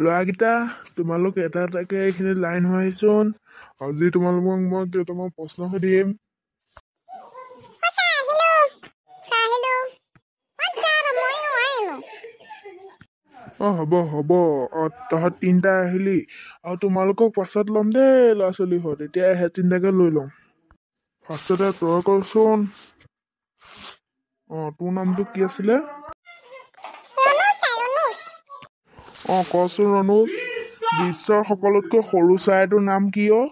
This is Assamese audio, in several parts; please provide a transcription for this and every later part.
ল'ৰাকেইটা তোমালোক এটা এটাকে এইখিনি লাইন হোৱাইচোন আজি তোমালোকক মই কেইটামান প্ৰশ্ন সুধিম হ'ব তহঁত তিনিটা আহিলি আৰু তোমালোকক পাছত ল'ম দেই ল'ৰা ছোৱালীহঁত এতিয়া সেই তিনিটাকে লৈ ল'ম ফাৰ্ষ্টতে তই কচোন তোৰ নামটো কি আছিলে কচোন ৰণুজ বিশ্বৰ সকলোতকৈ সৰু চৰাইটোৰ নাম কি হয়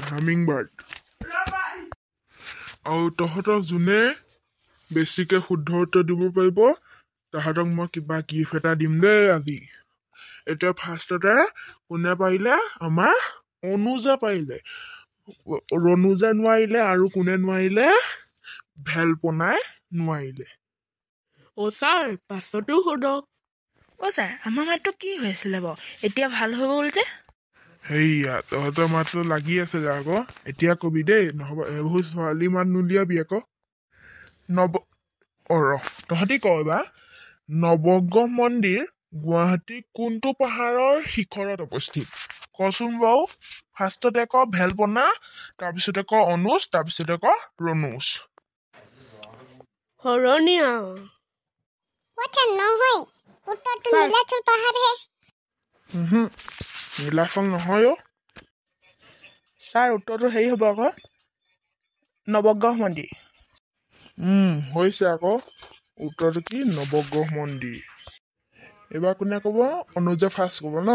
হামিং বাৰ্ড আৰু তহঁতক যোনে বেছিকে শুদ্ধ উত্তৰ দিব পাৰিব তাহাঁতক মই কিবা গিফ্ট এটা দিম দেই আজি এতিয়া ফাৰ্ষ্টতে কোনে পাৰিলে আমাৰ অনুজে পাৰিলে ৰণুজে নোৱাৰিলে আৰু কোনে নোৱাৰিলে ভেলপনাই নোৱাৰিলে ছাৰ পাছতো সোধক ছাৰ আমাৰ মাতটো কি হৈছিলে বাৰু এতিয়া ভাল হৈ গ'ল যে সেইয়া তহঁতৰ মাতটো লাগি আছিলে আকৌ এতিয়া কবি দেই নহ'ব এইবোৰ ছোৱালী মাত নুলিয়াবি আকৌ তহঁতি কয় বা নৱগ্ৰহ মন্দিৰ গুৱাহাটীৰ কোনটো পাহাৰৰ শিখৰত অৱস্থিত কচোন বাৰু ফাৰ্ষ্টতে ক ভেলপনা তাৰপিছতে ক অনুজ তাৰপিছতে ক ৰণুজ শৰণীয়া নীলাচল নহয় ছাৰ উত্তৰটো হেৰি হ'ব আকৌ নৱগ্ৰহ মন্দিৰ হৈছে আকৌ উত্তৰটো কি নৱগ্ৰহ মন্দিৰ এইবাৰ কোনে ক'ব অনুজে ফাৰ্ষ্ট ক'ব ন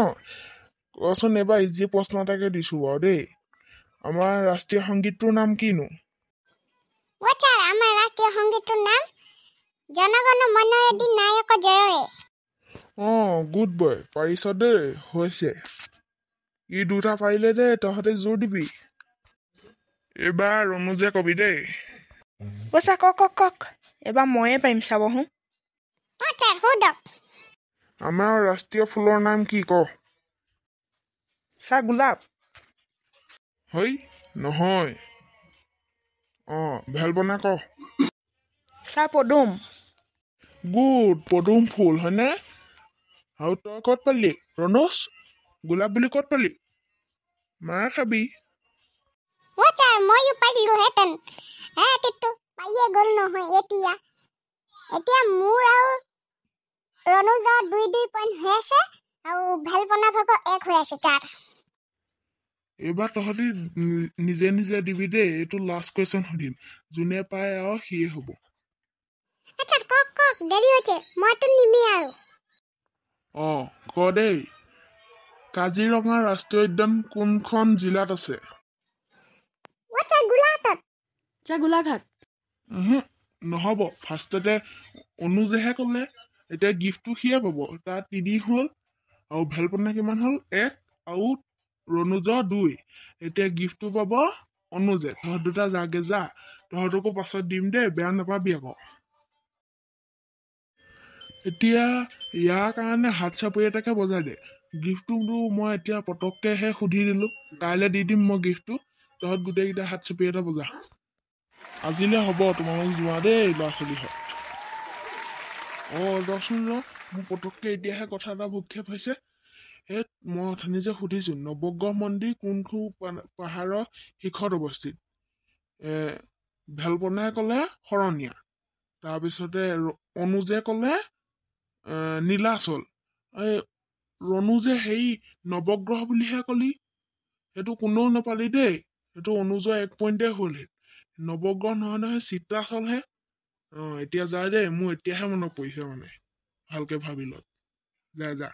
কচোন এইবাৰ ইজি প্ৰশ্ন এটাকে দিছো বাৰু দেই আমাৰ ৰাষ্ট্ৰীয় সংগীতটোৰ নাম কিনো আমাৰ ৰাষ্ট্ৰীয় সংগীতটোৰ নাম জনগণ মন অধিনায়ক জয় গুড বয় পাৰিছ দেই হৈছে ই দুটা পাৰিলে দেই তহঁতে জোৰ দিবি এইবাৰ ৰণুজে কবি দেই ছাৰ কওক এবাৰ ময়ে পাৰিম চাবহোঁ আমাৰ ৰাষ্ট্ৰীয় ফুলৰ নাম কি ক ছাৰ গোলাপ নহয় ভেলপনা ক ছাৰ পদুম গুড পদুম ফুল হয়নে আৰু তই ক'ত পালি ৰণুজ গোলাপ বুলি ক'ত পালি মাৰ খাবি ময়ো পাৰিলোহেঁতেন পাইয়ে গ'ল নহয় এতিয়া মোৰ আৰু ৰণুজৰ 2 পইণ্ট হৈ আছে আৰু ভেলপনা ভাগৰ 1 হৈ আছে 4 এইবাৰ তহঁতি নিজে নিজে দিবি দেই এইটো লাষ্ট কুৱেশ্যন সুধিম যোনে পায় আৰু সিয়ে হ'ব কওক দেৰি হৈছে মইতো নিমেই আৰু ক দেই কাজিৰঙা ৰাষ্ট্ৰীয় উদ্যান কোনখন জিলাত আছে গোলাঘাট নহ'ব ফাৰ্ষ্টতে অনুজেহে ক'লে এতিয়া গিফ্টটো সিয়ে পাব তাত 3 হ'ল আৰু ভেলপনা কিমান হ'ল 1 আৰু ৰণুজৰ 2 এতিয়া গিফ্টটো পাব অনুজে তহঁত দুটা যাগে যা তহঁতকো পাছত দিম দেই বেয়া নাপাবি আকৌ এতিয়া ইয়াৰ কাৰণে হাত চাপৰি এটাকে বজাই দে গিফ্টটো মই এতিয়া পটককেহে সুধি দিলোঁ কাইলৈ দি দিম মই গিফ্টটো তহঁত গোটেইকেইটা হাত চাপৰি এটা বজা আজিলৈ হ'ব তোমালোক যোৱা দেই ল'ৰা ছোৱালীহঁত ৰচোন মোৰ পটককৈ এতিয়াহে কথা এটা ভূক্ষেপ হৈছে মই অথনি যে সুধিছোঁ নৱগ্ৰহ মন্দিৰ কোনটো পাহাৰৰ শিখৰত অৱস্থিত ভেলপনাই ক'লে শৰণীয়া তাৰপিছতে অনুজে ক'লে নীলাচল ৰণুজে নৱগ্ৰহ বুলিহে ক'লি সেইটো কোনেও নাপালি দেই সেইটো অনুজৰ 1 পইণ্টে হ'ল নৱগ্ৰহ নহয় চিত্ৰাচলহে এতিয়া যায় দেই মোৰ এতিয়াহে মনত পৰিছে মানে ভালকে ভাবি ল যা